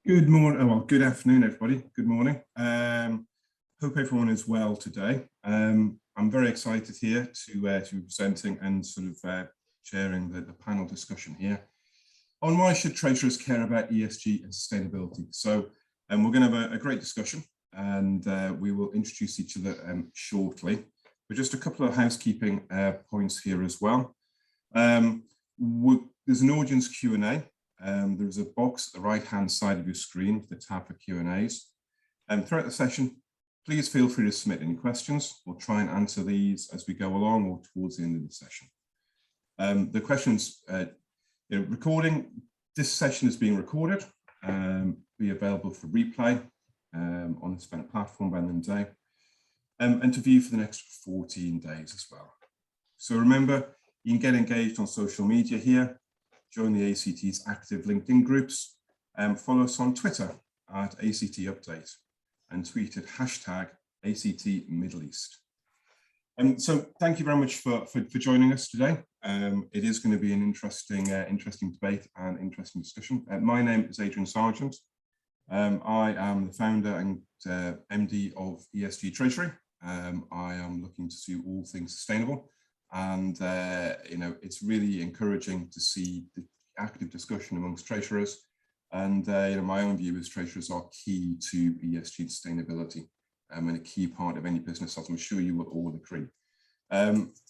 Good morning, well, good afternoon, everybody. Good morning. Hope everyone is well today. I'm very excited here to be presenting and sort of sharing the panel discussion here on why should treasurers care about ESG and sustainability. So we're going to have a great discussion, and we will introduce each other shortly. But just a couple of housekeeping points here as well. There's an audience Q&A. There's a box at the right-hand side of your screen with the tab for Q&As. Throughout the session, please feel free to submit any questions. We'll try and answer these as we go along or towards the end of the session. The questions, recording, this session is being recorded, be available for replay on the Spent platform by the end of the day, and to view for the next 14 days as well. So remember, you can get engaged on social media here. Join the ACT's active LinkedIn groups, follow us on Twitter at ACT Update, and tweet at #ACT Middle East. So thank you very much for joining us today. It is going to be an interesting debate and interesting discussion. My name is Adrian Sargent. I am the founder and MD of ESG Treasury. I am looking to do all things sustainable. And it's really encouraging to see the active discussion amongst treasurers. And my own view is treasurers are key to ESG sustainability and a key part of any business, as I'm sure you will all agree.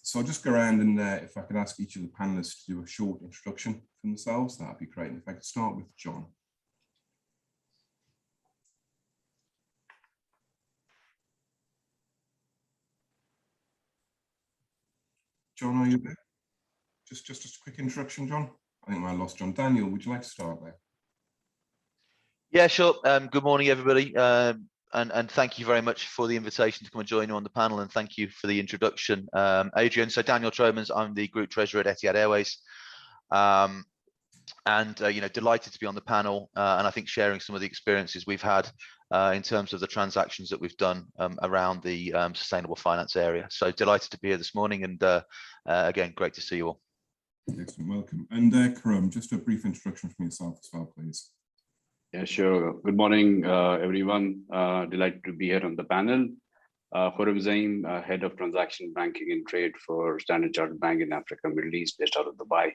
So I'll just go around and if I could ask each of the panelists to do a short introduction for themselves, that'd be great. And if I could start with John. John, are you there? Just a quick introduction, John. I think I lost John. Daniel, would you like to start there? Yeah, sure. Good morning, everybody. And thank you very much for the invitation to come and join you on the panel. And thank you for the introduction, Adrian. So Daniel Tromans, I'm the Group Treasurer at Etihad Airways. Delighted to be on the panel and I think sharing some of the experiences we've had in terms of the transactions that we've done around the sustainable finance area. So delighted to be here this morning, and again, great to see you all. Excellent, welcome. And Khurrum, just a brief introduction from yourself as well, please. Yeah, sure. Good morning, everyone. Delighted to be here on the panel. Khurrum Zaeem, Head of Transaction Banking and Trade for Standard Chartered Bank in Africa, Middle East, based out of Dubai.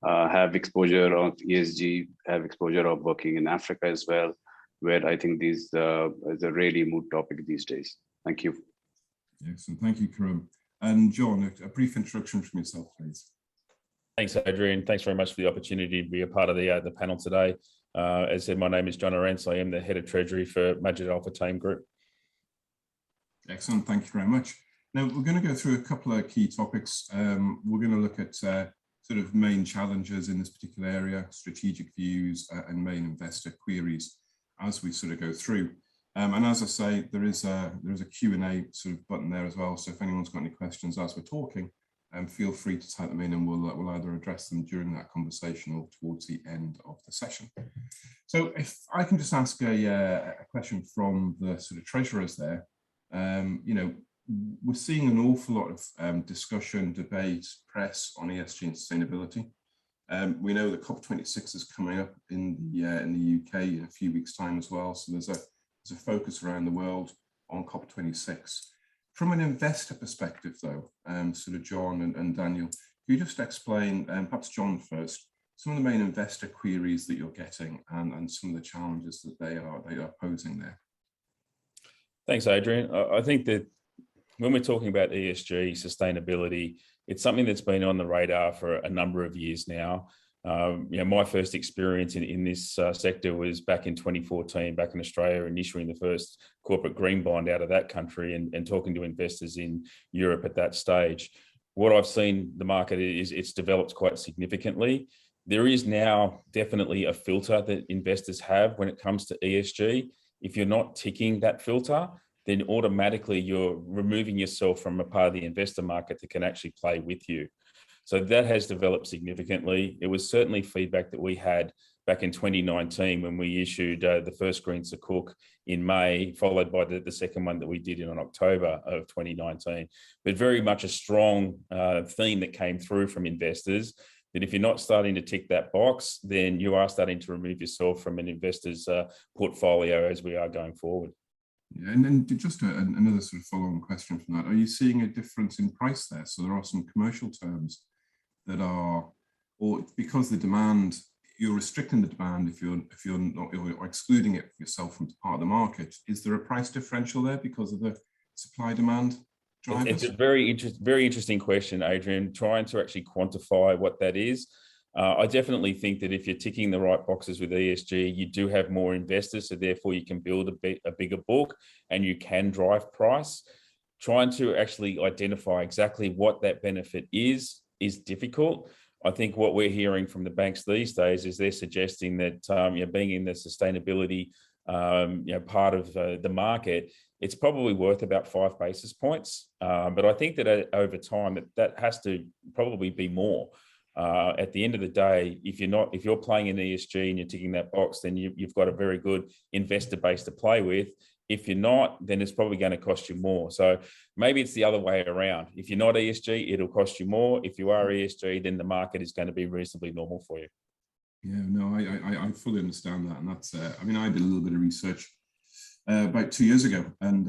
Have exposure of ESG, have exposure of working in Africa as well, where I think this is a really moot topic these days. Thank you. Excellent, thank you, Khurrum. And John, a brief introduction from yourself, please. Thanks, Adrian. Thanks very much for the opportunity to be a part of the panel today. As I said, my name is John Arentz. I am the Head of Treasury for Majid Futtaim Group. Excellent, thank you very much. Now, we're going to go through a couple of key topics. We're going to look at sort of main challenges in this particular area, strategic views and main investor queries as we sort of go through. And as I say, there is a Q&A sort of button there as well. So if anyone's got any questions as we're talking, feel free to type them in, and we'll either address them during that conversation or towards the end of the session. So if I can just ask a question from the sort of treasurers there, we're seeing an awful lot of discussion, debate, press on ESG and sustainability. We know that COP26 is coming up in the UK in a few weeks' time as well. So there's a focus around the world on COP26. From an investor perspective, though, sort of John and Daniel, can you just explain, perhaps John first, some of the main investor queries that you're getting and some of the challenges that they are posing there? Thanks, Adrian. I think that when we're talking about ESG, sustainability, it's something that's been on the radar for a number of years now. My first experience in this sector was back in 2014, back in Australia, and issuing the first corporate green bond out of that country and talking to investors in Europe at that stage. What I've seen the market is it's developed quite significantly. There is now definitely a filter that investors have when it comes to ESG. If you're not ticking that filter, then automatically you're removing yourself from a part of the investor market that can actually play with you. So that has developed significantly. It was certainly feedback that we had back in 2019 when we issued the first Green Sukuk in May, followed by the second one that we did in October of 2019. But very much a strong theme that came through from investors that if you're not starting to tick that box, then you are starting to remove yourself from an investor's portfolio as we are going forward. Yeah, and then just another sort of follow-on question from that. Are you seeing a difference in price there? So there are some commercial terms that are, or because the demand, you're restricting the demand if you're not, or excluding it yourself from part of the market. Is there a price differential there because of the supply-demand drivers? It's a very interesting question, Adrian. Trying to actually quantify what that is. I definitely think that if you're ticking the right boxes with ESG, you do have more investors, so therefore you can build a bigger book and you can drive price. Trying to actually identify exactly what that benefit is difficult. I think what we're hearing from the banks these days is they're suggesting that being in the sustainability part of the market, it's probably worth about 5 basis points. But I think that over time that has to probably be more. At the end of the day, if you're playing in ESG and you're ticking that box, then you've got a very good investor base to play with. If you're not, then it's probably going to cost you more. So maybe it's the other way around. If you're not ESG, it'll cost you more. If you are ESG, then the market is going to be reasonably normal for you. Yeah, no, I fully understand that. And that's, I mean, I did a little bit of research about 2 years ago and,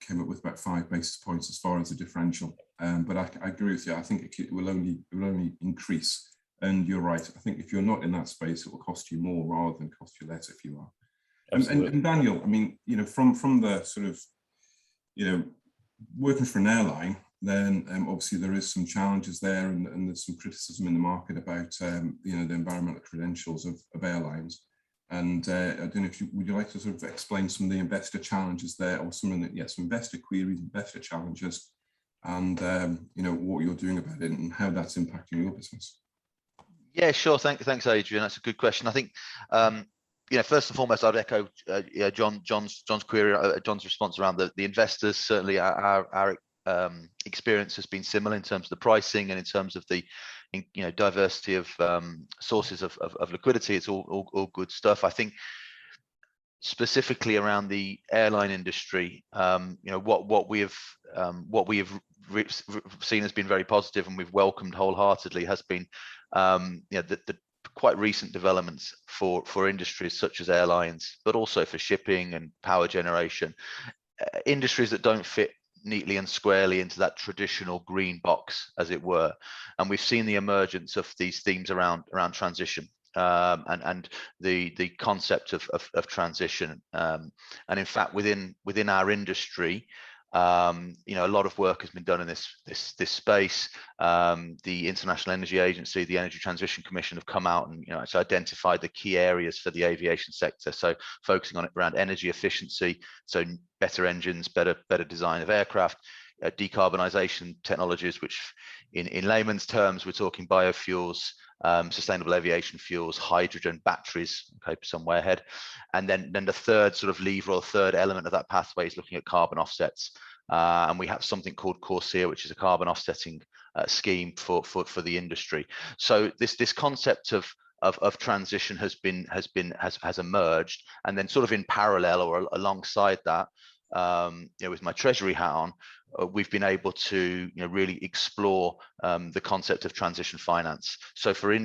came up with about 5 basis points as far as the differential. But I agree with you. I think it will only increase. And you're right. I think if you're not in that space, it will cost you more rather than cost you less if you are. And Daniel, I mean, from the sort of, working for an airline, then obviously there is some challenges there, and there's some criticism in the market about, the environmental credentials of airlines. And I don't know if would you like to sort of explain some of the investor challenges there, or some investor queries, investor challenges, and what you're doing about it and how that's impacting your business? Yeah, sure. Thanks, Adrian. That's a good question. I think, first and foremost, I'd echo John's query, John's response around the investors. Certainly, our experience has been similar in terms of the pricing and in terms of the diversity of sources of liquidity. It's all good stuff. I think specifically around the airline industry, what we have seen has been very positive, and we've welcomed wholeheartedly has been the quite recent developments for industries such as airlines, but also for shipping and power generation, industries that don't fit neatly and squarely into that traditional green box, as it were. And we've seen the emergence of these themes around transition and the concept of transition. And in fact, within our industry, a lot of work has been done in this space. The International Energy Agency, the Energy Transition Commission have come out and it's identified the key areas for the aviation sector. So focusing on it around energy efficiency, so better engines, better design of aircraft, decarbonisation technologies, which in layman's terms, we're talking biofuels, sustainable aviation fuels, hydrogen, batteries, okay, somewhere ahead. And then the third sort of lever, or third element of that pathway, is looking at carbon offsets. And we have something called Corsia, which is a carbon offsetting scheme for the industry. So this concept of transition has emerged, and then sort of in parallel or alongside that, with my Treasury hat on, we've been able to really explore the concept of transition finance. So for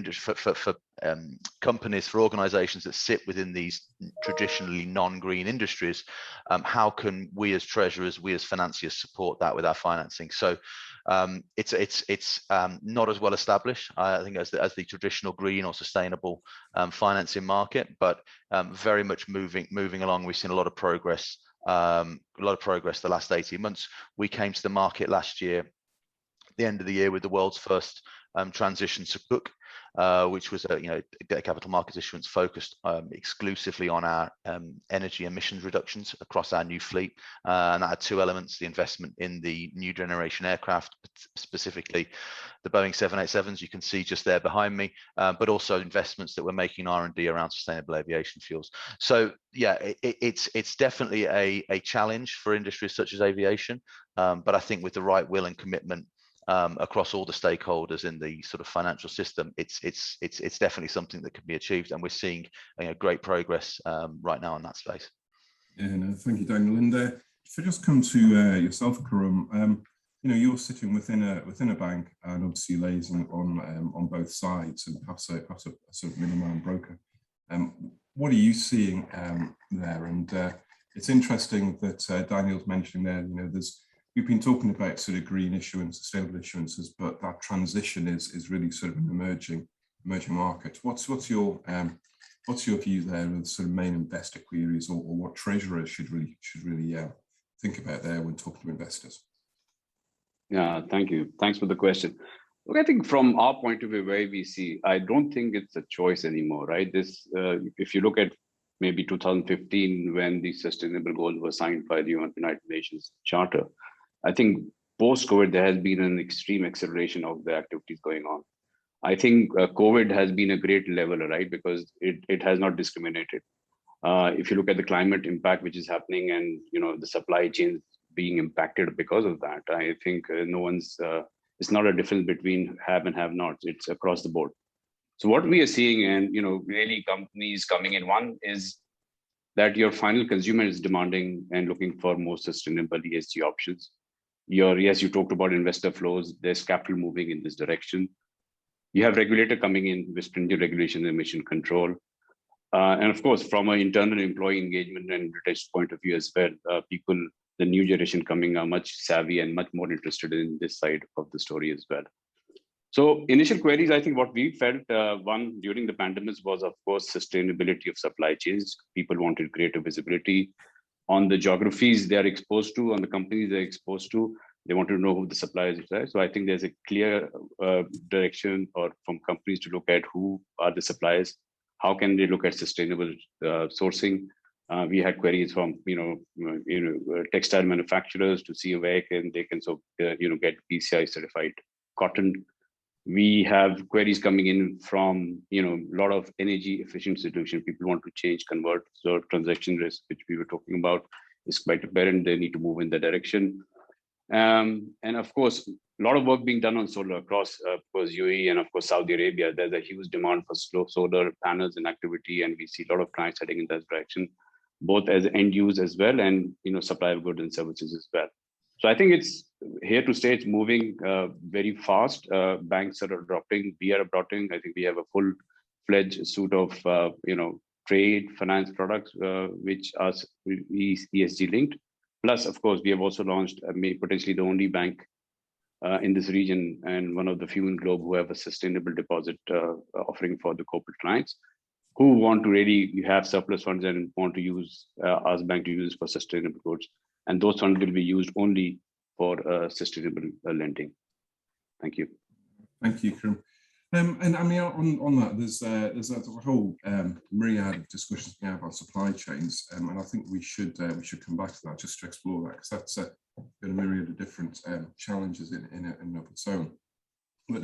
companies, for organizations that sit within these traditionally non-green industries, how can we as treasurers, we as financiers, support that with our financing? So it's not as well established, I think, as the traditional green or sustainable financing market, but very much moving along. We've seen a lot of progress. The last 18 months. We came to the market last year, the end of the year, with the world's first transition sukuk, which was a capital markets issuance focused exclusively on our energy emissions reductions across our new fleet. And that had 2 elements: the investment in the new generation aircraft, specifically the Boeing 787s you can see just there behind me, but also investments that we're making in R&D around sustainable aviation fuels. So yeah, it's definitely a challenge for industries such as aviation, but I think with the right will and commitment across all the stakeholders in the sort of financial system, it's definitely something that can be achieved, and we're seeing great progress right now in that space. Yeah, no, thank you, Daniel. And if I just come to yourself, Khurrum, you're sitting within a bank and obviously liaising on both sides and perhaps a sort of middleman broker. What are you seeing there? And it's interesting that Daniel's mentioning there, we've been talking about sort of green issuance, sustainable issuances, but that transition is really sort of an emerging market. What's your view there of sort of main investor queries, or what treasurers should really think about there when talking to investors? Yeah, thank you. Thanks for the question. Look, I think from our point of view, where we see, I don't think it's a choice anymore, right? This, if you look at maybe 2015, when the sustainable goals were signed by the United Nations Charter, I think post-COVID, there has been an extreme acceleration of the activities going on. I think COVID has been a great leveler, right? Because it has not discriminated. If you look at the climate impact, which is happening, and the supply chains being impacted because of that, I think it's not a difference between have and have nots. It's across the board. So what we are seeing, and really companies coming in, one is that your final consumer is demanding and looking for more sustainable ESG options. Yes, you talked about investor flows. There's capital moving in this direction. You have regulator coming in with stringent regulation and emission control. And of course, from an internal employee engagement and retention point of view as well, the new generation coming are much savvy and much more interested in this side of the story as well. So initial queries, I think what we felt, one, during the pandemic was, of course, sustainability of supply chains. People wanted greater visibility on the geographies they are exposed to, on the companies they're exposed to. They want to know who the suppliers are. So I think there's a clear direction from companies to look at who are the suppliers, how can they look at sustainable sourcing. We had queries from textile manufacturers to see where they can get PCI certified cotton. We have queries coming in from a lot of energy efficient solution. People want to convert. So transaction risk, which we were talking about, is quite apparent. They need to move in that direction. And of course, a lot of work being done on solar across, of course, UAE and of course Saudi Arabia. There's a huge demand for solar panels and activity, and we see a lot of clients heading in that direction, both as end use as well, and supply of goods and services as well. So I think it's here to stay. It's moving very fast. Banks are adopting. We are adopting. I think we have a full-fledged suite of trade finance products which are ESG linked. Plus, of course, we have also launched potentially the only bank in this region and one of the few in globe who have a sustainable deposit offering for the corporate clients who want to really have surplus funds and want to use us bank to use for sustainable goods. And those funds will be used only for sustainable lending. Thank you. Thank you, Khurrum. And I mean, on that, there's a whole myriad of discussions we have about supply chains, and I think we should come back to that just to explore that, because that's a myriad of different challenges in and of its own. But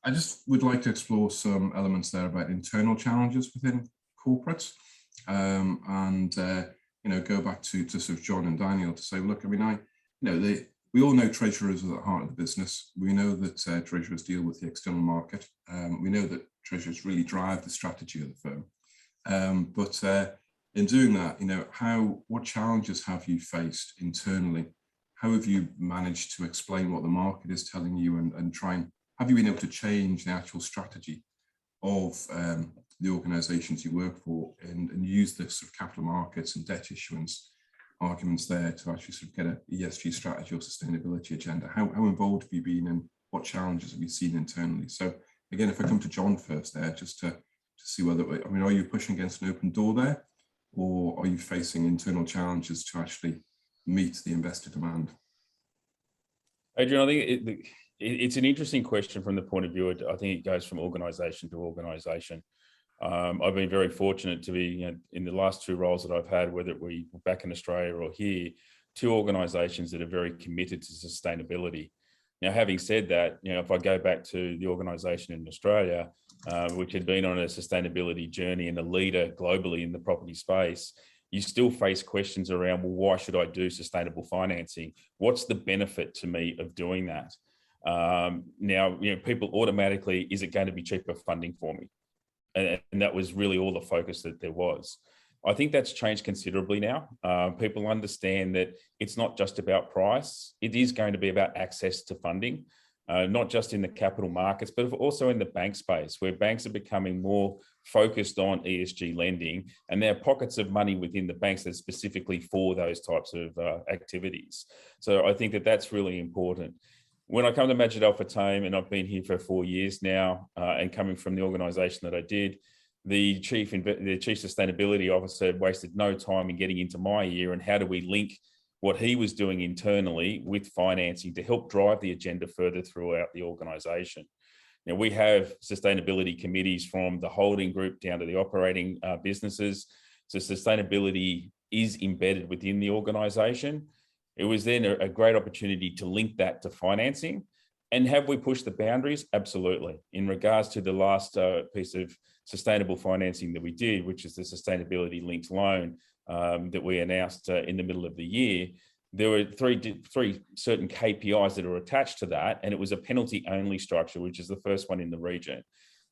I just would like to explore some elements there about internal challenges within corporates, and go back to sort of John and Daniel to say, look, I mean, we all know treasurers are at the heart of the business. We know that treasurers deal with the external market. We know that treasurers really drive the strategy of the firm. But in doing that, what challenges have you faced internally? How have you managed to explain what the market is telling you and have you been able to change the actual strategy of the organizations you work for and use the sort of capital markets and debt issuance arguments there to actually sort of get an ESG strategy or sustainability agenda? How involved have you been, and what challenges have you seen internally? So again, if I come to John first there, just to see whether, I mean, are you pushing against an open door there, or are you facing internal challenges to actually meet the investor demand? Adrian, I think it's an interesting question from the point of view. I think it goes from organization to organization. I've been very fortunate to be in the last two roles that I've had, whether it be back in Australia or here, two organizations that are very committed to sustainability. Now, having said that, if I go back to the organization in Australia, which had been on a sustainability journey and a leader globally in the property space, you still face questions around, well, why should I do sustainable financing? What's the benefit to me of doing that? Now, people automatically, is it going to be cheaper funding for me? And that was really all the focus that there was. I think that's changed considerably now. People understand that it's not just about price. It is going to be about access to funding, not just in the capital markets, but also in the bank space, where banks are becoming more focused on ESG lending, and there are pockets of money within the banks that's specifically for those types of activities. So I think that that's really important. When I come to Majid Al Futtaim, and I've been here for 4 years now, and coming from the organisation that I did, the chief sustainability officer wasted no time in getting into my ear and how do we link what he was doing internally with financing to help drive the agenda further throughout the organisation. Now, we have sustainability committees from the holding group down to the operating businesses. So sustainability is embedded within the organisation. It was then a great opportunity to link that to financing. And have we pushed the boundaries? Absolutely. In regards to the last piece of sustainable financing that we did, which is the sustainability linked loan that we announced in the middle of the year, there were three certain KPIs that are attached to that, and it was a penalty only structure, which is the first one in the region.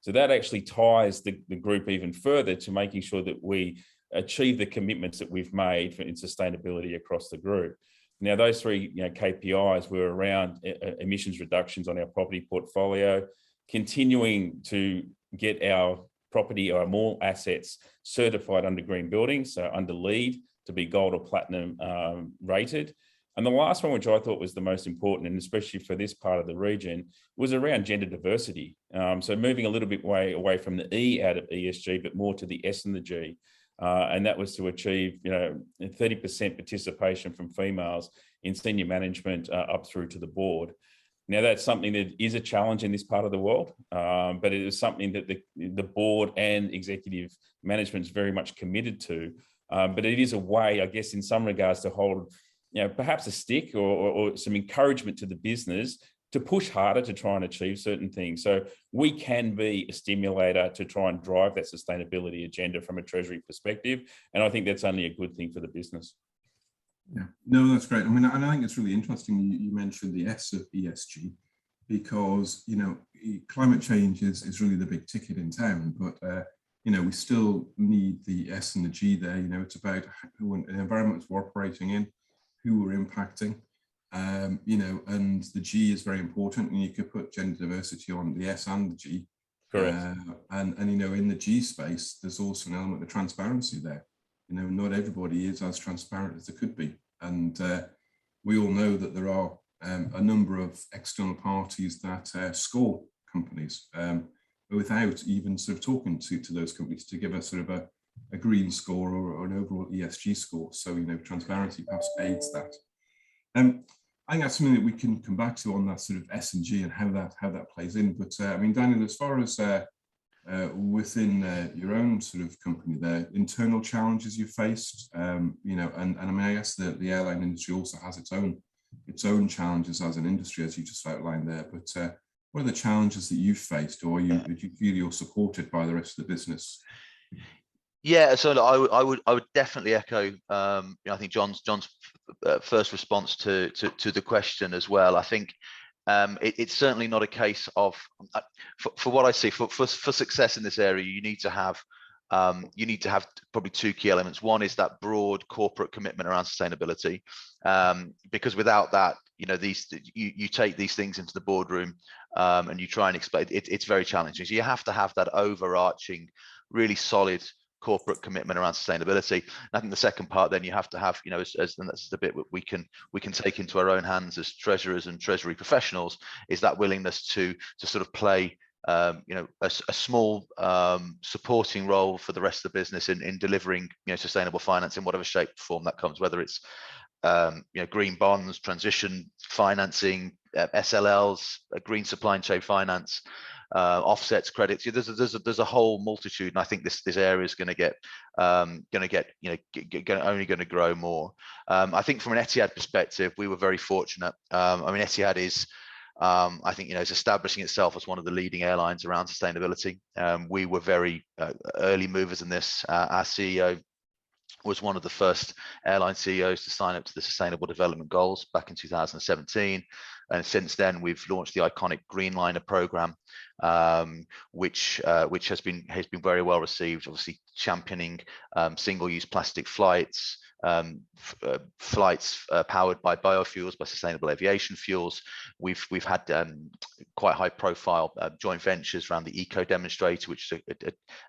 So that actually ties the group even further to making sure that we achieve the commitments that we've made in sustainability across the group. Now, those three KPIs were around emissions reductions on our property portfolio, continuing to get our property or mall assets certified under green buildings, so under LEED, to be gold or platinum rated. And the last one, which I thought was the most important, and especially for this part of the region, was around gender diversity. So moving a little bit away from the E out of ESG, but more to the S and the G. And that was to achieve 30% participation from females in senior management up through to the board. Now, that's something that is a challenge in this part of the world, but it is something that the board and executive management is very much committed to. But it is a way, I guess, in some regards to hold, perhaps a stick or some encouragement to the business to push harder to try and achieve certain things. So we can be a stimulator to try and drive that sustainability agenda from a Treasury perspective. And I think that's only a good thing for the business. Yeah, no, that's great. I mean, and I think it's really interesting you mentioned the S of ESG, because, climate change is really the big ticket in town, but, we still need the S and the G there. It's about an environment we're operating in, who we're impacting, and the G is very important, and you could put gender diversity on the S and the G. Correct. And in the G space, there's also an element of transparency there. Not everybody is as transparent as they could be. And we all know that there are a number of external parties that score companies without even sort of talking to those companies to give us sort of a green score or an overall ESG score. So, transparency perhaps aids that. I think that's something that we can come back to on that sort of S and G and how that plays in. But Daniel, as far as within your own sort of company, there internal challenges you faced, and I guess the airline industry also has its own challenges as an industry, as you just outlined there. But what are the challenges that you've faced, or do you feel you're supported by the rest of the business? Yeah, so I would definitely echo. I think John's first response to the question as well. I think it's certainly not a case of, for what I see, for success in this area, you need to have probably two key elements. One is that broad corporate commitment around sustainability, because without that, you take these things into the boardroom and you try and explain. It's very challenging. So you have to have that overarching, really solid corporate commitment around sustainability. And I think the second part, then you have to have, and that's the bit we can take into our own hands as treasurers and treasury professionals, is that willingness to sort of play a small supporting role for the rest of the business in delivering sustainable finance in whatever shape or form that comes, whether it's green bonds, transition financing, SLLs, green supply chain finance, offsets, credits. There's a whole multitude, and I think this area is going to get only going to grow more. I think from an Etihad perspective, we were very fortunate. Etihad is, I think, is establishing itself as one of the leading airlines around sustainability. We were very early movers in this. Our CEO was one of the first airline CEOs to sign up to the Sustainable Development Goals back in 2017. And since then, we've launched the iconic Greenliner program, which has been very well received. Obviously, championing single-use plastic flights, flights powered by biofuels, by sustainable aviation fuels. We've had quite high-profile joint ventures around the Eco Demonstrator, which is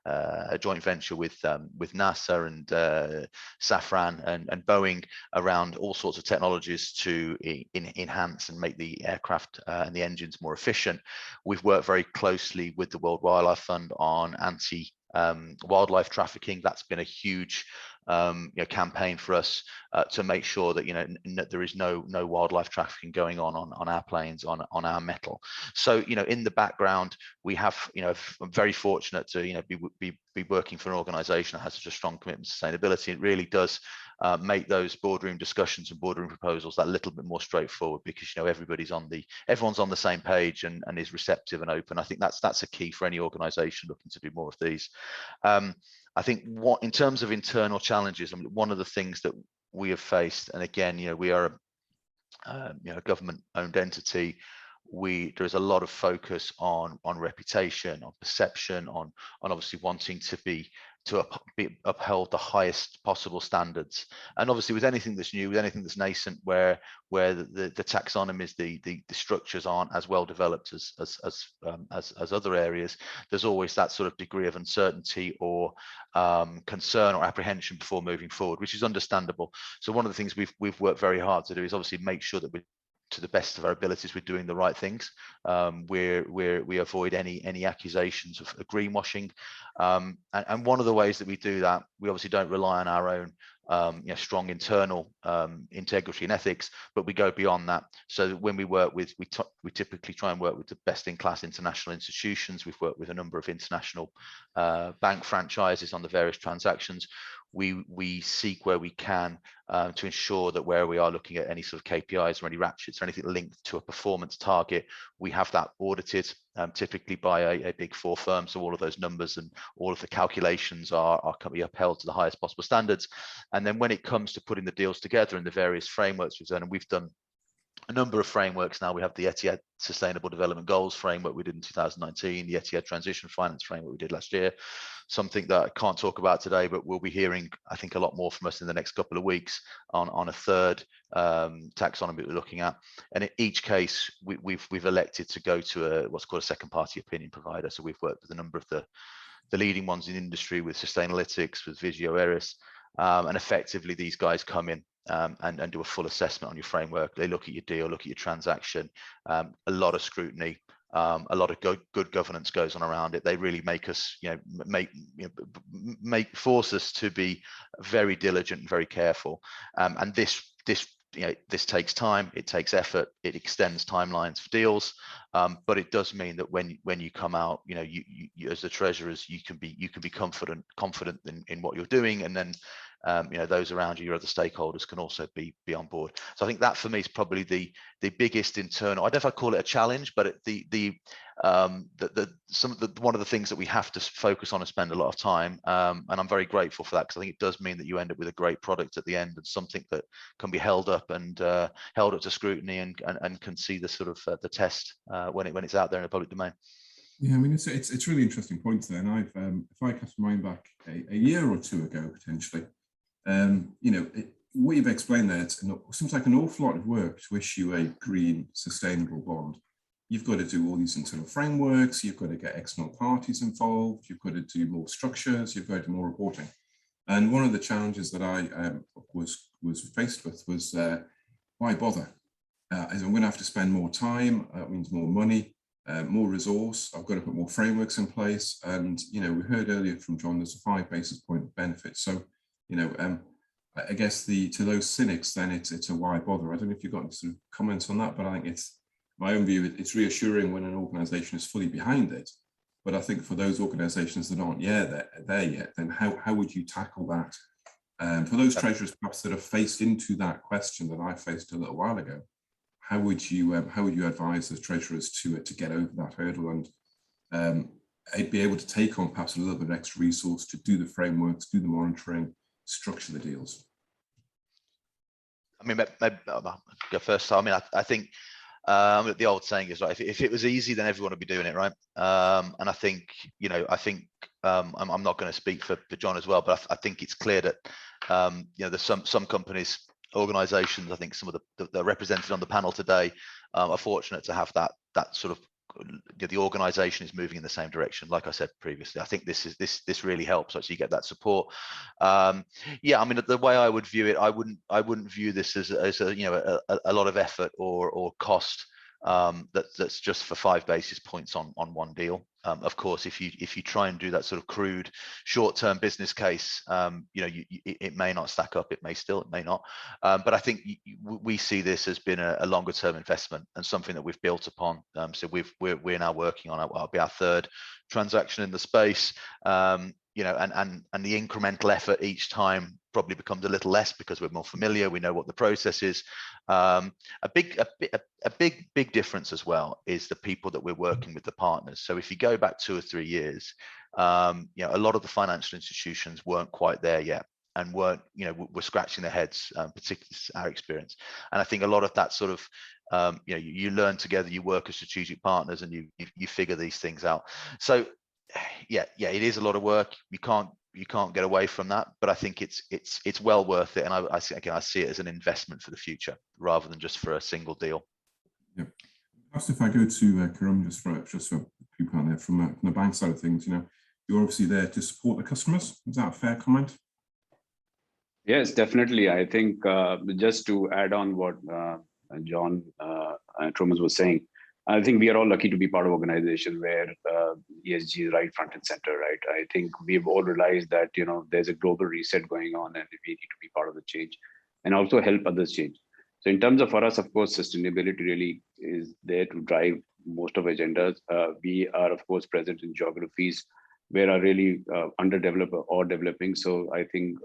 a joint venture with NASA and Safran and Boeing around all sorts of technologies to enhance and make the aircraft and the engines more efficient. We've worked very closely with the World Wildlife Fund on wildlife trafficking. That's been a huge campaign for us to make sure that there is no wildlife trafficking going on our planes, on our metal. So in the background we have, I'm very fortunate to be working for an organization that has such a strong commitment to sustainability. It really does make those boardroom discussions and boardroom proposals that little bit more straightforward, because everyone's on the same page and is receptive and open. I think that's a key for any organization looking to do more of these. I think in terms of internal challenges, one of the things that we have faced, and again, we are a government-owned entity. There is a lot of focus on reputation, on perception, on obviously wanting to be upheld the highest possible standards. And obviously, with anything that's new, with anything that's nascent, where the taxonomies, the structures aren't as well developed as other areas, there's always that sort of degree of uncertainty or concern or apprehension before moving forward, which is understandable. So one of the things we've worked very hard to do is obviously make sure that to the best of our abilities, we're doing the right things. We avoid any accusations of greenwashing. And one of the ways that we do that, we obviously don't rely on our own strong internal integrity and ethics, but we go beyond that. So when we work with, we typically try and work with the best-in-class international institutions. We've worked with a number of international bank franchises on the various transactions. We seek where we can to ensure that where we are looking at any sort of KPIs or any ratchets or anything linked to a performance target, we have that audited, typically by a big four firm. So all of those numbers and all of the calculations are can be upheld to the highest possible standards. And then when it comes to putting the deals together in the various frameworks we've done, and we've done a number of frameworks now. We have the Etihad Sustainable Development Goals framework we did in 2019, the Etihad Transition Finance framework we did last year, something that I can't talk about today, but we'll be hearing, I think, a lot more from us in the next couple of weeks on a third taxonomy we're looking at. And in each case, we've elected to go to what's called a second party opinion provider. So we've worked with a number of the leading ones in industry, with Sustainalytics, with Visio, Eris, and effectively these guys come in and do a full assessment on your framework. They look at your deal, look at your transaction, a lot of scrutiny, a lot of good governance goes on around it. They really make us, force us to be very diligent and very careful. And this takes time, it takes effort, it extends timelines for deals, but it does mean that when you come out, you as the treasurers, you can be confident in what you're doing, and then those around you, your other stakeholders, can also be on board. So I think that for me is probably the biggest internal, I don't know if I call it a challenge, but one of the things that we have to focus on and spend a lot of time, and I'm very grateful for that, because I think it does mean that you end up with a great product at the end, and something that can be held up to scrutiny and can see the sort of the test when it's out there in the public domain. Yeah, I mean, it's really interesting points there. And I've if I cast my mind back a year or two ago, potentially, what you've explained there, it seems like an awful lot of work to issue a green sustainable bond. You've got to do all these internal frameworks, you've got to get external parties involved, you've got to do more structures, you've got to do more reporting. And one of the challenges that I was faced with was, why bother? As I'm going to have to spend more time, that means more money, more resource, I've got to put more frameworks in place. And, we heard earlier from John, there's a 5 basis point benefit. So, I guess to those cynics, then it's a why bother. I don't know if you've got any sort of comments on that, but I think it's my own view. It's reassuring when an organisation is fully behind it. But I think for those organisations that aren't there yet, then how would you tackle that? For those treasurers perhaps that are faced into that question that I faced a little while ago, how would you advise those treasurers to get over that hurdle and be able to take on perhaps a little bit of extra resource to do the frameworks, do the monitoring, structure the deals? I mean, maybe I'll go first. So, I mean, I think The old saying is, right, if it was easy, then everyone would be doing it, right? And I think, I'm not going to speak for John as well, but I think it's clear that, there's some companies, organizations, I think some of the represented on the panel today are fortunate to have that sort of, the organization is moving in the same direction. Like I said previously, I think this really helps. Actually, you get that support. Yeah, I mean, the way I would view it, I wouldn't view this as a lot of effort or cost. That's just for 5 basis points on one deal. Of course, if you try and do that sort of crude short-term business case, it may not stack up. It may not. But I think we see this as been a longer-term investment and something that we've built upon. So we're now working on it'll be our 3rd transaction in the space. And the incremental effort each time probably becomes a little less because we're more familiar. We know what the process is. A big difference as well is the people that we're working with, the partners. So if you go back 2 or 3 years, a lot of the financial institutions weren't quite there yet and were scratching their heads, particularly our experience. And I think a lot of that sort of, you learn together, you work as strategic partners, and you figure these things out. So yeah, it is a lot of work. You can't get away from that, but I think it's well worth it. And I see it as an investment for the future rather than just for a single deal. Yeah. Perhaps if I go to Khurrum, just for people out there from the bank side of things, you're obviously there to support the customers. Is that a fair comment? Yes, definitely. I think just to add on what John Tromans was saying, I think we are all lucky to be part of an organization where ESG is right front and center, right? I think we've all realized that, there's a global reset going on and we need to be part of the change and also help others change. So in terms of for us, of course, sustainability really is there to drive most of agendas. We are, of course, present in geographies where are really underdeveloped or developing. So I think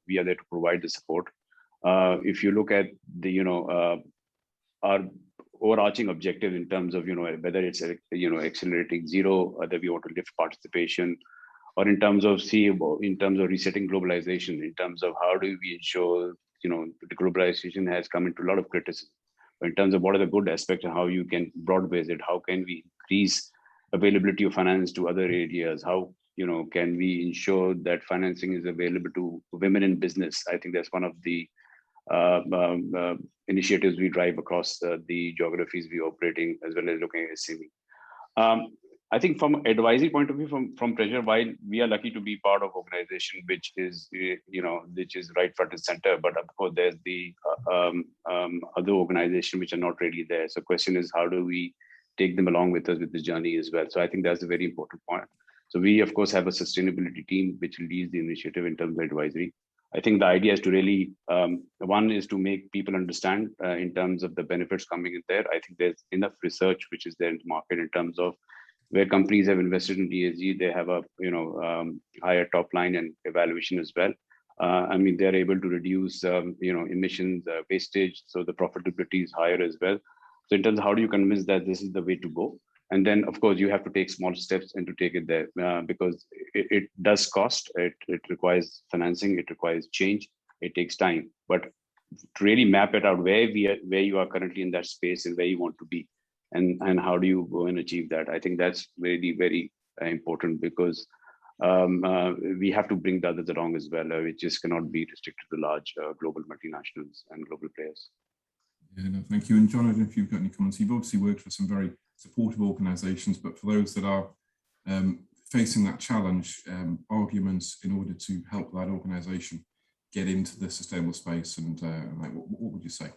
we are there to provide the support. If you look at the, our overarching objective in terms of whether it's accelerating zero, whether we want to lift participation, or in terms of resetting globalization, in terms of how do we ensure the globalization has come into a lot of criticism, but in terms of what are the good aspects and how you can broad base it, how can we increase availability of finance to other areas, how can we ensure that financing is available to women in business. I think that's one of the initiatives we drive across the geographies we operating, as well as looking at SME. I think from advisory point of view, from Treasury, while we are lucky to be part of organization which is right front and center, but of course there's the other organization which are not really there. So question is, how do we take them along with us with the journey as well? So I think that's a very important point. So we of course have a sustainability team which leads the initiative in terms of advisory. I think the idea is to really, one is to make people understand in terms of the benefits coming in there. I think there's enough research which is there in the market in terms of where companies have invested in ESG, they have a higher top line and evaluation as well. They're able to reduce emissions, wastage, so the profitability is higher as well. So in terms of how do you convince that this is the way to go? And then, of course, you have to take small steps and to take it there because it does cost. It requires financing. It requires change. It takes time. But to really map it out where you are currently in that space and where you want to be, and how do you go and achieve that? I think that's very, very important because we have to bring the others along as well. We just cannot be restricted to the large global multinationals and global players. Yeah, no, thank you. And John, I don't know if you've got any comments. You've obviously worked for some very supportive organisations, but for those that are facing that challenge, arguments in order to help that organisation get into the sustainable space, and what would you say?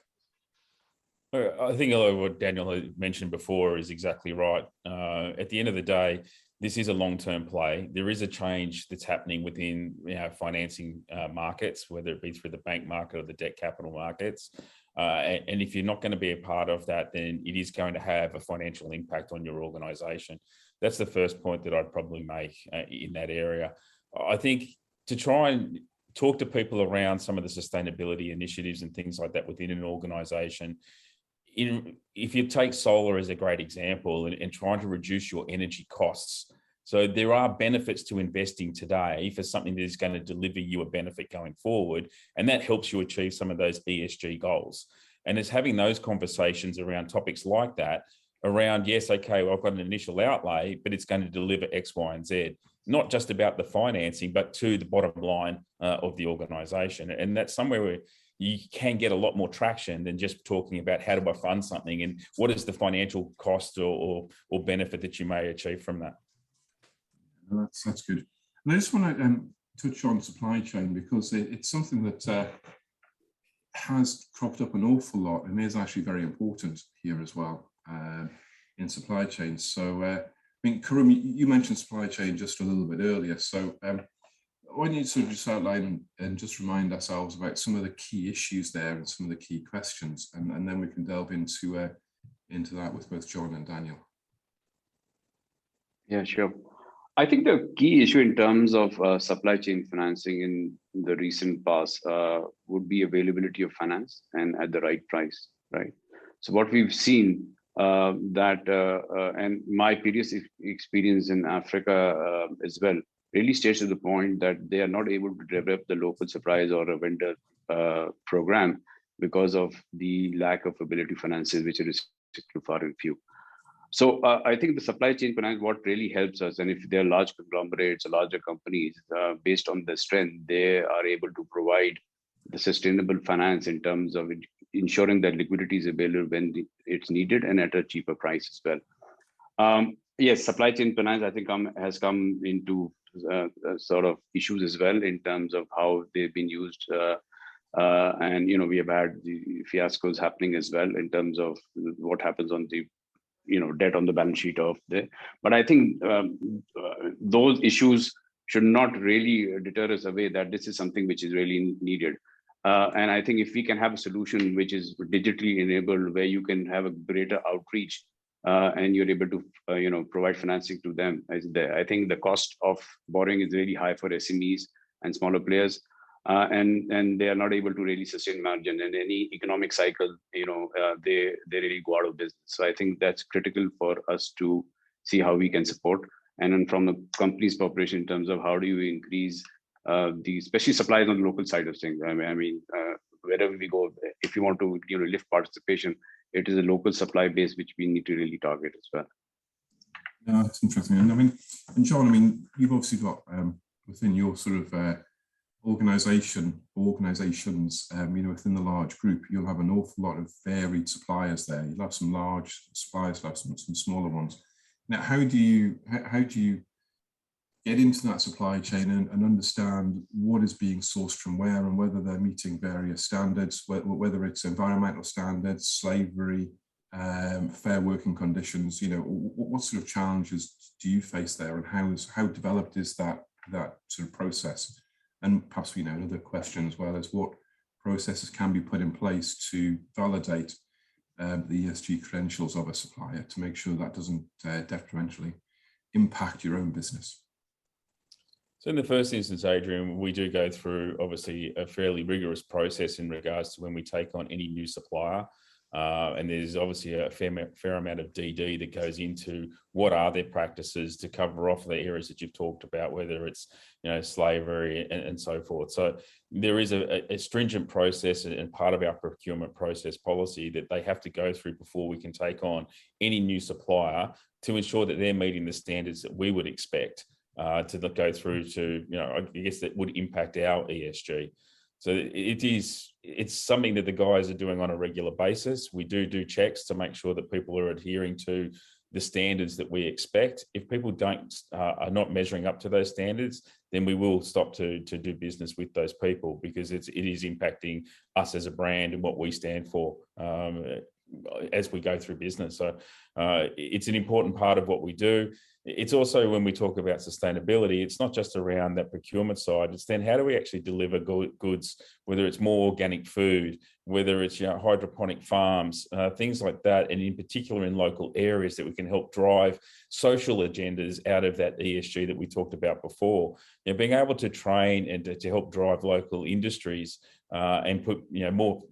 I think a lot of what Daniel had mentioned before is exactly right. At the end of the day, this is a long-term play. There is a change that's happening within financing markets, whether it be through the bank market or the debt capital markets. And if you're not going to be a part of that, then it is going to have a financial impact on your organisation. That's the first point that I'd probably make in that area. I think to try and talk to people around some of the sustainability initiatives and things like that within an organisation, if you take solar as a great example and trying to reduce your energy costs. So there are benefits to investing today for something that is going to deliver you a benefit going forward. And that helps you achieve some of those ESG goals. And it's having those conversations around topics like that, around, yes, okay, well, I've got an initial outlay, but it's going to deliver X, Y, and Z. Not just about the financing, but to the bottom line of the organisation. And that's somewhere where you can get a lot more traction than just talking about how do I fund something and what is the financial cost or benefit that you may achieve from that. That's good. And I just want to touch on supply chain, because it's something that has cropped up an awful lot and is actually very important here as well in supply chain. So I mean, Khurrum, you mentioned supply chain just a little bit earlier. So why don't you sort of just outline and just remind ourselves about some of the key issues there and some of the key questions, and then we can delve into that with both John and Daniel. Yeah, sure. I think the key issue in terms of supply chain financing in the recent past would be availability of finance and at the right price, right? So what we've seen and my previous experience in Africa as well, really stays to the point that they are not able to develop the local supplies or a vendor program because of the lack of ability finances, which are restricted to far and few. So I think the supply chain finance, what really helps us, and if they're large conglomerates or larger companies, based on the strength, they are able to provide the sustainable finance in terms of ensuring that liquidity is available when it's needed and at a cheaper price as well. Yes, supply chain finance, I think, has come into sort of issues as well in terms of how they've been used. And, we have had the fiascos happening as well in terms of what happens on the debt on the balance sheet of but I think those issues should not really deter us away that this is something which is really needed. And I think if we can have a solution which is digitally enabled, where you can have a greater outreach and you're able to provide financing to them, I think the cost of borrowing is really high for SMEs and smaller players. And they are not able to really sustain margin, and any economic cycle, they really go out of business. So I think that's critical for us to see how we can support. And then from the company's operation, in terms of how do you increase especially supplies on the local side of things. I mean, wherever we go, if you want to lift participation, it is a local supply base which we need to really target as well. Yeah, that's interesting. And I mean, and John, you've obviously got within your sort of organizations, within the large group, you'll have an awful lot of varied suppliers there. You'll have some large suppliers, you'll have some smaller ones. Now, how do you get into that supply chain and understand what is being sourced from where and whether they're meeting various standards, whether it's environmental standards, slavery, fair working conditions? What sort of challenges do you face there, and how developed is that sort of process? And perhaps another question as well is what processes can be put in place to validate the ESG credentials of a supplier to make sure that doesn't detrimentally impact your own business. So in the first instance, Adrian, we do go through obviously a fairly rigorous process in regards to when we take on any new supplier. And there's obviously a fair amount of DD that goes into what are their practices to cover off the areas that you've talked about, whether it's slavery and so forth. So there is a stringent process and part of our procurement process policy that they have to go through before we can take on any new supplier to ensure that they're meeting the standards that we would expect to go through to, I guess that would impact our ESG. So it's something that the guys are doing on a regular basis. We do checks to make sure that people are adhering to the standards that we expect. If people are not measuring up to those standards, then we will stop to do business with those people, because it is impacting us as a brand and what we stand for as we go through business. So it's an important part of what we do. It's also, when we talk about sustainability, it's not just around that procurement side. It's then how do we actually deliver goods, whether it's more organic food, whether it's hydroponic farms, things like that, and in particular in local areas that we can help drive social agendas out of that ESG that we talked about before. Being able to train and to help drive local industries and put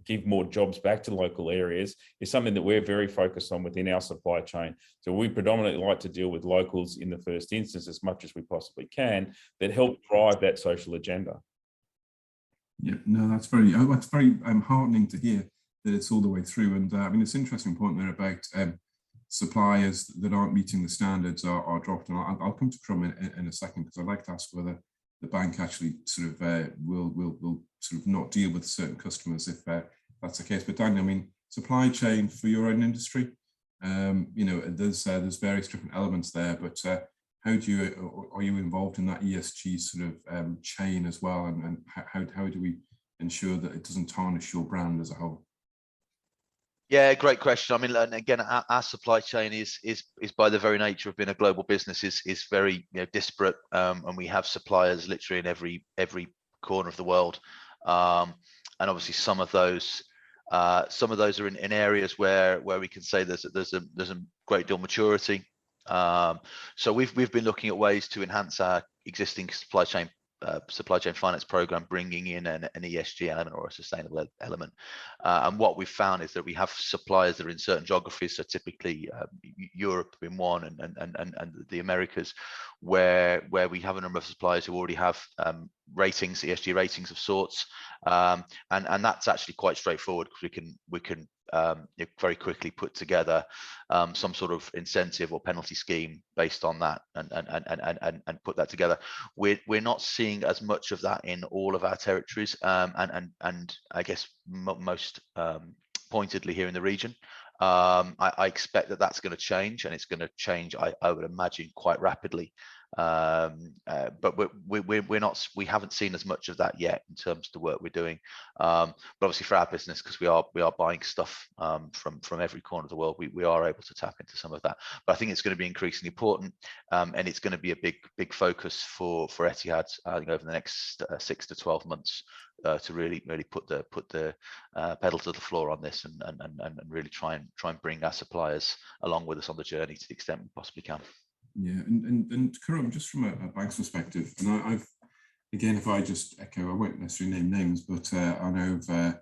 give more jobs back to local areas is something that we're very focused on within our supply chain. So we predominantly like to deal with locals in the first instance as much as we possibly can, that help drive that social agenda. Yeah, no, that's very heartening to hear. that it's all the way through. And I mean, it's an interesting point there about suppliers that aren't meeting the standards are dropped. And I'll come to Khurrum in a second, because I'd like to ask whether the bank actually sort of will sort of not deal with certain customers if that's the case. But Daniel, I mean, supply chain for your own industry, you know, there's various different elements there, but how do you, are you involved in that ESG sort of chain as well? And how do we ensure that it doesn't tarnish your brand as a whole? Yeah, great question. I mean, and again, our supply chain is by the very nature of being a global business is very, you know, disparate, and we have suppliers literally in every corner of the world, and obviously some of those are in areas where we can say there's a great deal of maturity. So we've been looking at ways to enhance our existing supply chain finance program, bringing in an ESG element or a sustainable element. And what we've found is that we have suppliers that are in certain geographies, so typically Europe in one, and the Americas, where we have a number of suppliers who already have ratings, ESG ratings of sorts, and that's actually quite straightforward, because we can very quickly put together some sort of incentive or penalty scheme based on that, and put that together. We're not seeing as much of that in all of our territories, and I guess most pointedly here in the region. I expect that that's going to change, and it's going to change, I would imagine, quite rapidly. But we haven't seen as much of that yet in terms of the work we're doing. But obviously for our business, because we are buying stuff from every corner of the world, we are able to tap into some of that. But I think it's going to be increasingly important, and it's going to be a big focus for Etihad, I think, over the next 6 to 12 months, to really put the pedal to the floor on this, and really try and bring our suppliers along with us on the journey to the extent we possibly can. Yeah, and Khurrum, just from a bank's perspective, and I've, again, if I just echo, I won't necessarily name names, but I know of a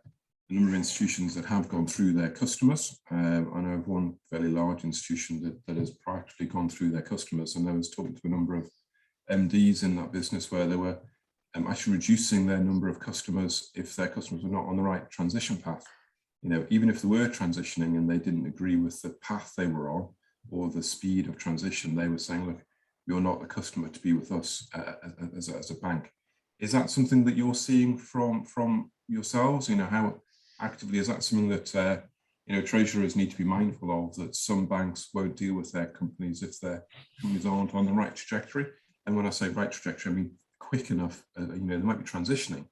number of institutions that have gone through their customers. I know of one fairly large institution that has proactively gone through their customers, and I was talking to a number of MDs in that business where they were actually reducing their number of customers if their customers were not on the right transition path. You know, even if they were transitioning and they didn't agree with the path they were on, or the speed of transition, they were saying, look, you're not the customer to be with us as a bank. Is that something that you're seeing from yourselves? You know, how actively is that something that you know, treasurers need to be mindful of, that some banks won't deal with their companies if their companies aren't on the right trajectory? And when I say right trajectory, I mean quick enough. You know, they might be transitioning,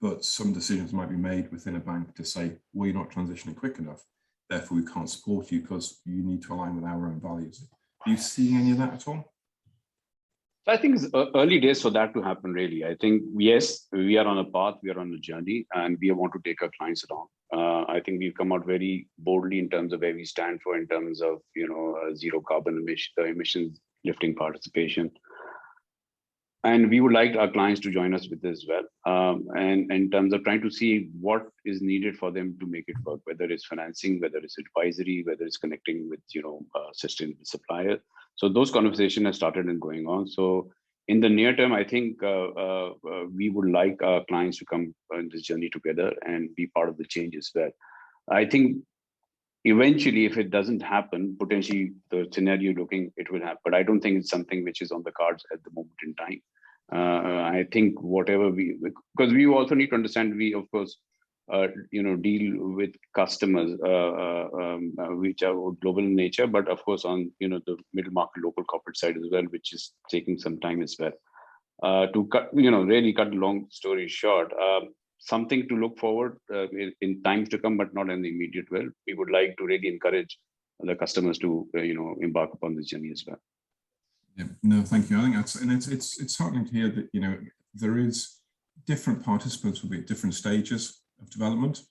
but some decisions might be made within a bank to say, well, you're not transitioning quick enough, therefore we can't support you because you need to align with our own values. Are you seeing any of that at all? I think it's early days for that to happen, really. I think, yes, we are on a path, we are on a journey, and we want to take our clients along. I think we've come out very boldly in terms of where we stand for, in terms of, you know, zero carbon emissions lifting participation. And we would like our clients to join us with this as well. And in terms of trying to see what is needed for them to make it work, whether it's financing, whether it's advisory, whether it's connecting with, you know, sustainable supplier. So those conversations have started and going on. So in the near term, I think we would like our clients to come on this journey together and be part of the change as well. I think eventually, if it doesn't happen, potentially the scenario looking, it will happen. But I don't think it's something which is on the cards at the moment in time. I think whatever because we also need to understand, we of course, you know, deal with customers which are global in nature, but of course on, you know, the middle market local corporate side as well, which is taking some time as well. To cut, you know, really cut a long story short, something to look forward in times to come, but not in the immediate well. We would like to really encourage the customers to, you know, embark upon this journey as well. Yeah, no, thank you. I think that's, and it's heartening to hear that, you know, there is different participants will be at different stages of development,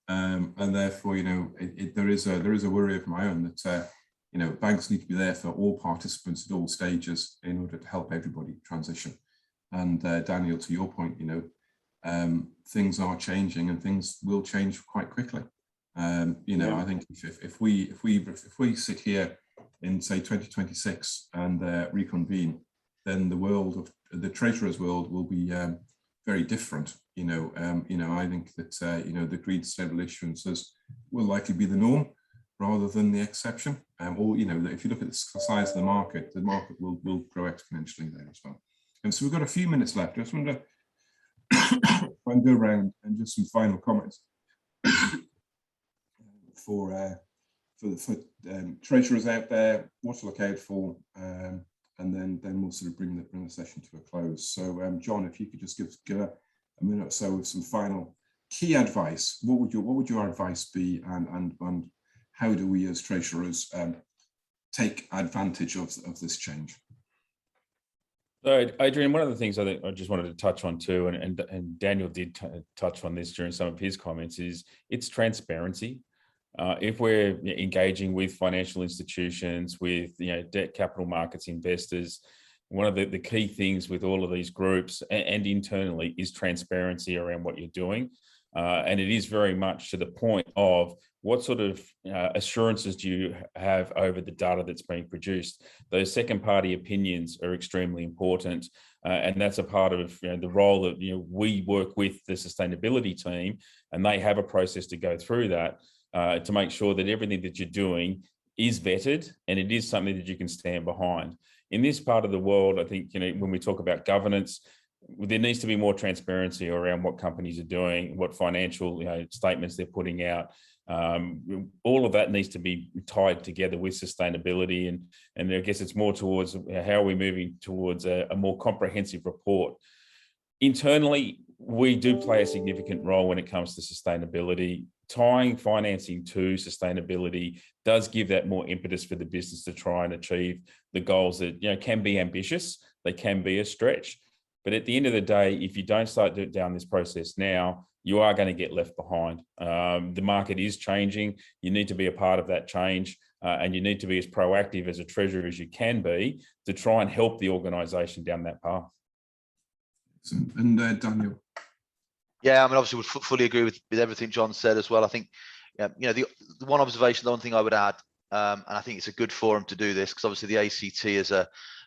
and therefore, you know, there is a worry of my own that you know, banks need to be there for all participants at all stages in order to help everybody transition. And Daniel, to your point, you know, things are changing and things will change quite quickly. You know, I think if we sit here in, say, 2026 and reconvene, then the world of the treasurer's world will be very different. You know, I think that you know, the green sustainable issuance has will likely be the norm rather than the exception. Or, if you look at the size of the market will grow exponentially there as well. And so we've got a few minutes left. I just want to go around and just some final comments for treasurers out there, what to look out for, and then we'll sort of bring the session to a close. So, John, if you could just give a minute or so with some final key advice. What would your advice be, and how do we as treasurers take advantage of this change? So, Adrian, one of the things I think I just wanted to touch on too, and Daniel did touch on this during some of his comments, is it's transparency. If we're engaging with financial institutions, with debt capital markets investors, one of the key things with all of these groups and internally is transparency around what you're doing. And it is very much to the point of what sort of assurances do you have over the data that's being produced. Those second party opinions are extremely important. And that's a part of the role that we work with the sustainability team, and they have a process to go through that to make sure that everything that you're doing is vetted and it is something that you can stand behind. In this part of the world, I think, when we talk about governance, there needs to be more transparency around what companies are doing, what financial statements they're putting out. All of that needs to be tied together with sustainability, and I guess it's more towards how are we moving towards a more comprehensive report. Internally, we do play a significant role when it comes to sustainability. Tying financing to sustainability does give that more impetus for the business to try and achieve the goals that can be ambitious, they can be a stretch. But at the end of the day, if you don't start down this process now, you are going to get left behind. The market is changing. You need to be a part of that change, and you need to be as proactive as a treasurer as you can be to try and help the organisation down that path. And Daniel. Yeah, I mean, obviously, would fully agree with everything John said as well. I think, the one observation, the one thing I would add, and I think it's a good forum to do this, because obviously the ACT is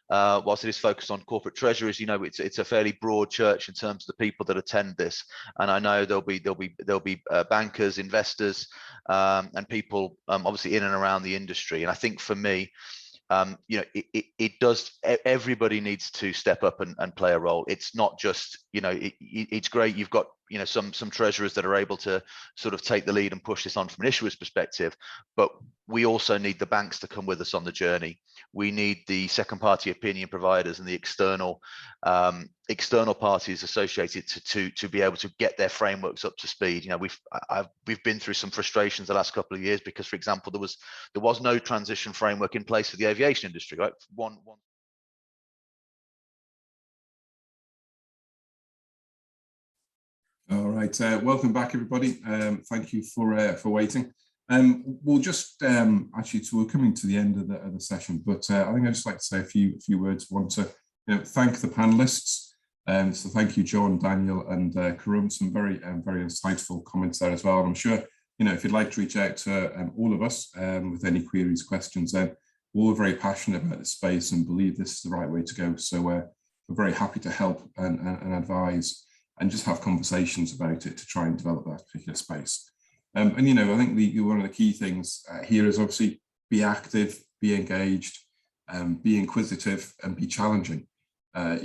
whilst it is focused on corporate treasuries, it's a fairly broad church in terms of the people that attend this. And I know there'll be bankers, investors, and people obviously in and around the industry. And I think for me, everybody needs to step up and play a role. It's not just, it's great you've got some treasurers that are able to sort of take the lead and push this on from an issuer's perspective, but we also need the banks to come with us on the journey. We need the second party opinion providers and the external parties associated to be able to get their frameworks up to speed. We've been through some frustrations the last couple of years because, for example, there was no transition framework in place for the aviation industry, right? All right, welcome back, everybody. Thank you for waiting. We'll just we're coming to the end of the session, but I think I'd just like to say a few words. I want to thank the panelists. So thank you, John, Daniel, and Khurrum. Some very insightful comments there as well. And I'm sure if you'd like to reach out to all of us with any queries, questions, then we're all very passionate about this space and believe this is the right way to go. So we're very happy to help and advise and just have conversations about it to try and develop that particular space. And I think one of the key things here is obviously be active, be engaged, be inquisitive, and be challenging. Help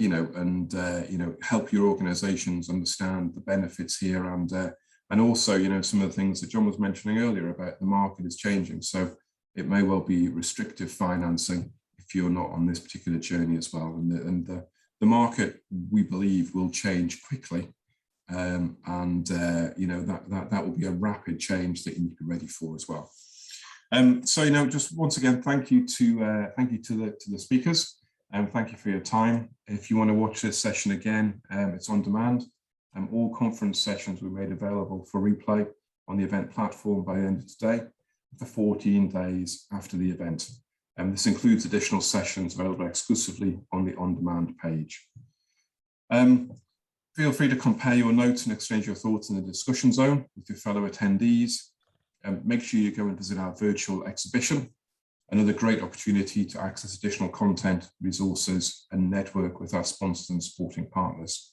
your organisations understand the benefits here, and also some of the things that John was mentioning earlier about the market is changing. So it may well be restrictive financing if you're not on this particular journey as well. And the market, we believe, will change quickly, that will be a rapid change that you need to be ready for as well. Just once again, thank you to the speakers, and thank you for your time. If you want to watch this session again, it's on demand. All conference sessions were made available for replay on the event platform by the end of today for 14 days after the event. This includes additional sessions available exclusively on the on-demand page. Feel free to compare your notes and exchange your thoughts in the discussion zone with your fellow attendees. Make sure you go and visit our virtual exhibition, another great opportunity to access additional content, resources, and network with our sponsors and supporting partners.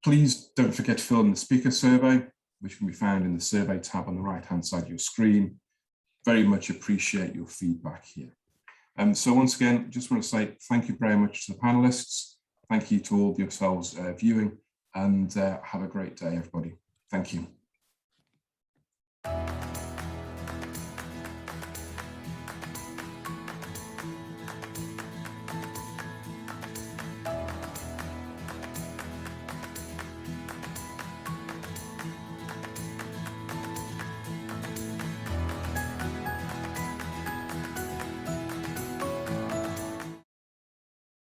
Please don't forget to fill in the speaker survey. which can be found in the survey tab on the right-hand side of your screen. Very much appreciate your feedback here. So once again, just want to say thank you very much to the panelists. Thank you to all of yourselves viewing, and have a great day, everybody. Thank you.